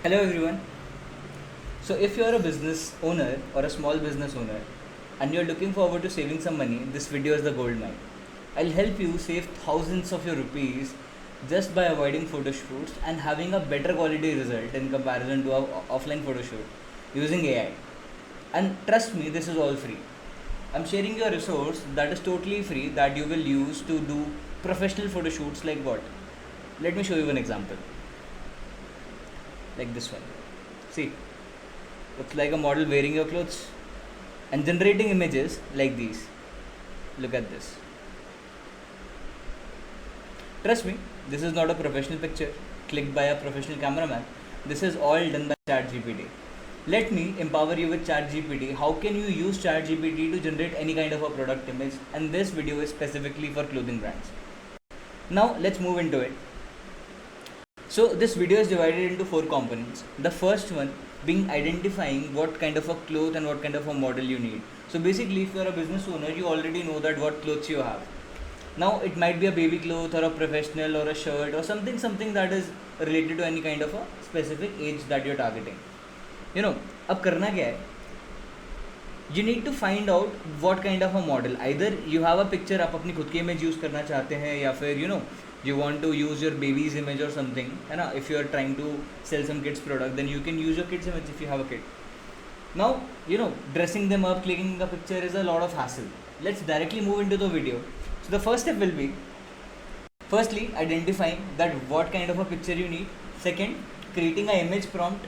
Hello everyone. So if you are a business owner or a small business owner and you're looking forward to saving some money, this video is the gold mine. I'll help you save thousands of your rupees just by avoiding photo shoots and having a better quality result in comparison to an offline photo shoot using AI. And trust me, this is all free. I'm sharing you a resource that is totally free that you will use to do professional photo shoots like what? Let me show you an example. Like this one. See, looks like a model wearing your clothes and generating images like these. Look at this. Trust me, this is not a professional picture clicked by a professional cameraman. This is all done by ChatGPT. Let me empower you with ChatGPT. How can you use ChatGPT to generate any kind of a product image? And this video is specifically for clothing brands. Now let's move into it. So this video is divided into 4 components. The first one being identifying what kind of a cloth and what kind of a model you need. So basically, if you are a business owner, you already know that what clothes you have. Now it might be a baby cloth or a professional or a shirt or something that is related to any kind of a specific age that you're targeting. अब करना क्या है? You need to find out what kind of a model. Either you have a picture, आप अपनी खुद की image use करना चाहते हैं, या फिर you want to use your baby's image or something, है ना? If you are trying to sell some kids product, then you can use your kids image if you have a kid. Now, dressing them up, clicking the picture is a lot of hassle. Let's directly move into the video. So the first step will be, firstly, identifying that what kind of a picture you need. Second, creating an image prompt.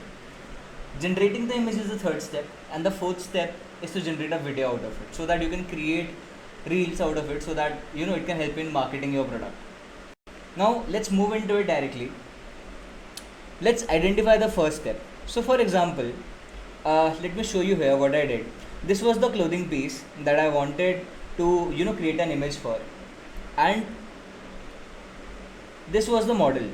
Generating the image is the third step, and the fourth step is to generate a video out of it, so that you can create reels out of it, so that it can help you in marketing your product. Now let's move into it directly. Let's identify the first step. So for example, let me show you here what I did. This was the clothing piece that I wanted to create an image for, and this was the model.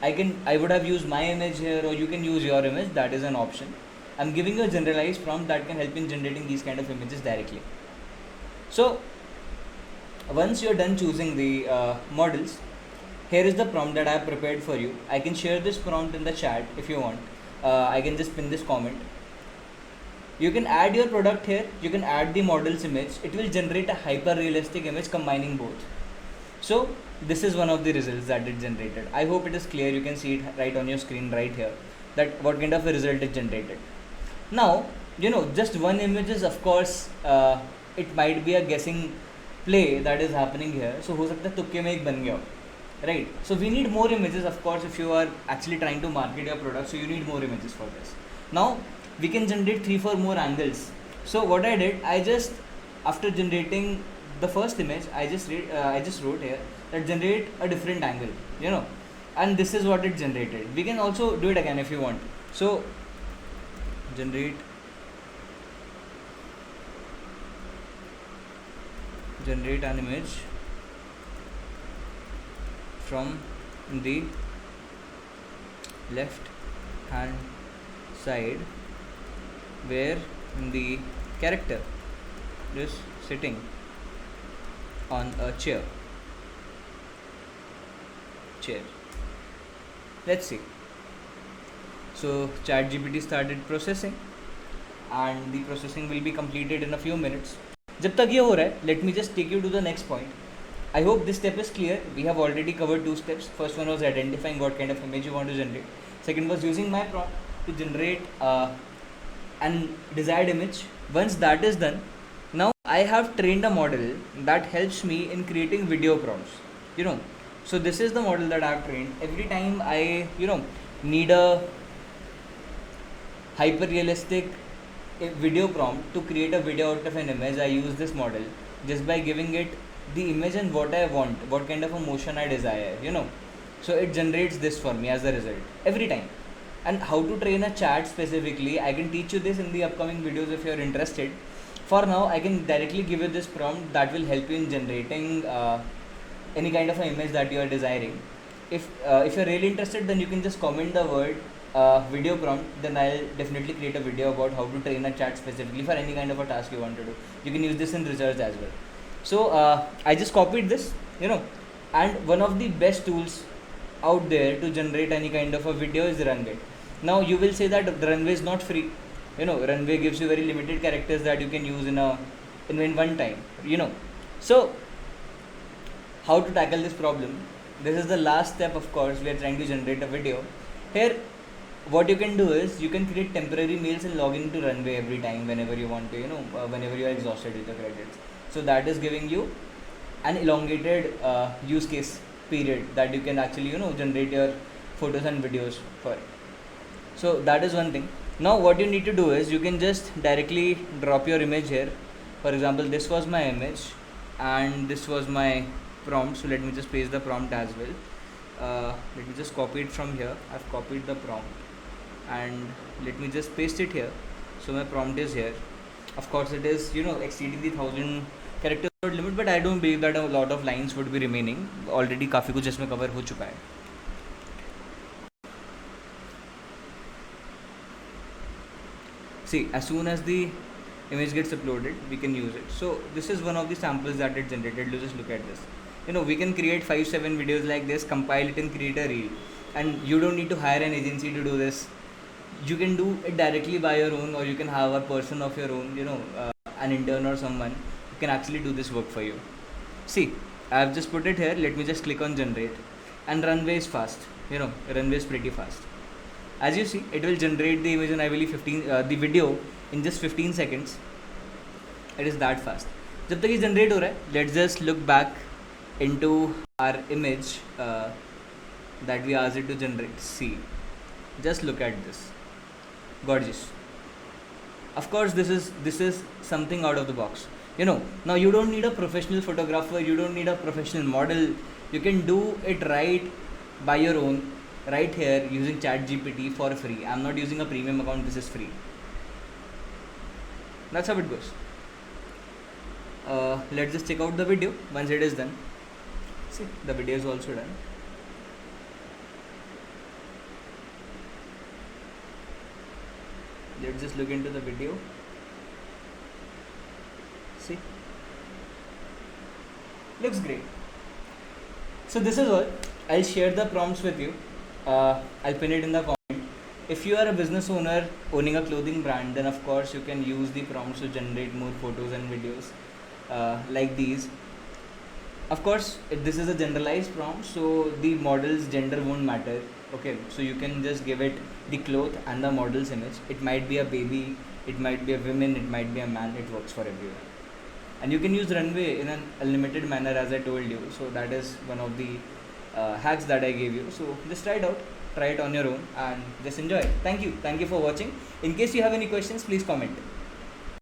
I would have used my image here, or you can use your image. That is an option. I'm giving you a generalized prompt that can help in generating these kind of images directly. So once you're done choosing the models, here is the prompt that I have prepared for you. I can share this prompt in the chat if you want. I can just pin this comment. You can add your product here. You can add the model's image. It will generate a hyper realistic image combining both. So this is one of the results that it generated. I hope it is clear. You can see it right on your screen right here, that what kind of a result it generated. Now, just one image is, of course, it might be a guessing play that is happening here. So हो सकता है तुक्के में एक बन गया, right? So we need more images, of course, if you are actually trying to market your product. So you need more images for this. Now we can generate 3-4 more angles. So what I did, after generating the first image, I just wrote here that generate a different angle, and this is what it generated. We can also do it again if you want. So generate an image from the left hand side where the character is sitting on a chair. Let's see. So ChatGPT started processing, and the processing will be completed in a few minutes. जब तक ये हो रहा है, let me just take you to the next point. I hope this step is clear. We have already covered 2 steps. First one was identifying what kind of image you want to generate. Second was using my prompt to generate an desired image. Once that is done, now I have trained a model that helps me in creating video prompts. So this is the model that I have trained. Every time I need a hyper realistic video prompt to create a video out of an image, I use this model just by giving it the image and what I want, what kind of a motion I desire, So it generates this for me as a result every time. And how to train a chat specifically, I can teach you this in the upcoming videos if you are interested. For now, I can directly give you this prompt that will help you in generating any kind of an image that you are desiring. If you're really interested, then you can just comment the word video prompt, then I'll definitely create a video about how to train a chat specifically for any kind of a task you want to do. You can use this in research as well. So I just copied this, and one of the best tools out there to generate any kind of a video is Runway. Now you will say that the Runway is not free. Runway gives you very limited characters that you can use in one time. So how to tackle this problem? This is the last step. Of course, we are trying to generate a video. Here, what you can do is you can create temporary mails and log into Runway every time whenever you want to. Whenever you are exhausted with your credits. So that is giving you an elongated use case period that you can actually generate your photos and videos for. So that is one thing. Now what you need to do is you can just directly drop your image here. For example, this was my image and this was my prompt. So let me just paste the prompt as well. Let me just copy it from here. I've copied the prompt and let me just paste it here. So my prompt is here. Of course it is exceeding the 1000 character limit, but I don't believe that a lot of lines would be remaining. Already काफी कुछ इसमें cover हो चुका है. See, as soon as the image gets uploaded, we can use it. So this is one of the samples that it generated. Just look at this. We can create 5-7 videos like this, compile it and create a reel, and you don't need to hire an agency to do this. You can do it directly by your own, or you can have a person of your own, an intern or someone who can actually do this work for you. See, I have just put it here. Let me just click on generate, and Runway is fast. Runway is pretty fast. As you see, it will generate the image in I believe the video in just 15 seconds. It is that fast. जब तक ये generate हो रहा है, let's just look back into our image that we asked it to generate. See, just look at this. Gorgeous. Of course, this is something out of the box. Now you don't need a professional photographer. You don't need a professional model. You can do it right by your own. Right here using ChatGPT for free. I'm not using a premium account. This is free. That's how it goes. Let's just check out the video once it is done. See, the video is also done. Let's just look into the video. See, looks great. So this is all. I'll share the prompts with you. I'll pin it in the comment. If you are a business owner owning a clothing brand, then of course you can use the prompts to generate more photos and videos like these. Of course, this is a generalized prompt, so the model's gender won't matter. Okay, so you can just give it the cloth and the model's image. It might be a baby, it might be a woman, it might be a man. It works for everyone. And you can use Runway in an unlimited manner, as I told you. So that is one of the hacks that I gave you. So just try it out, try it on your own, and just enjoy it. Thank you for watching. In case you have any questions, please comment.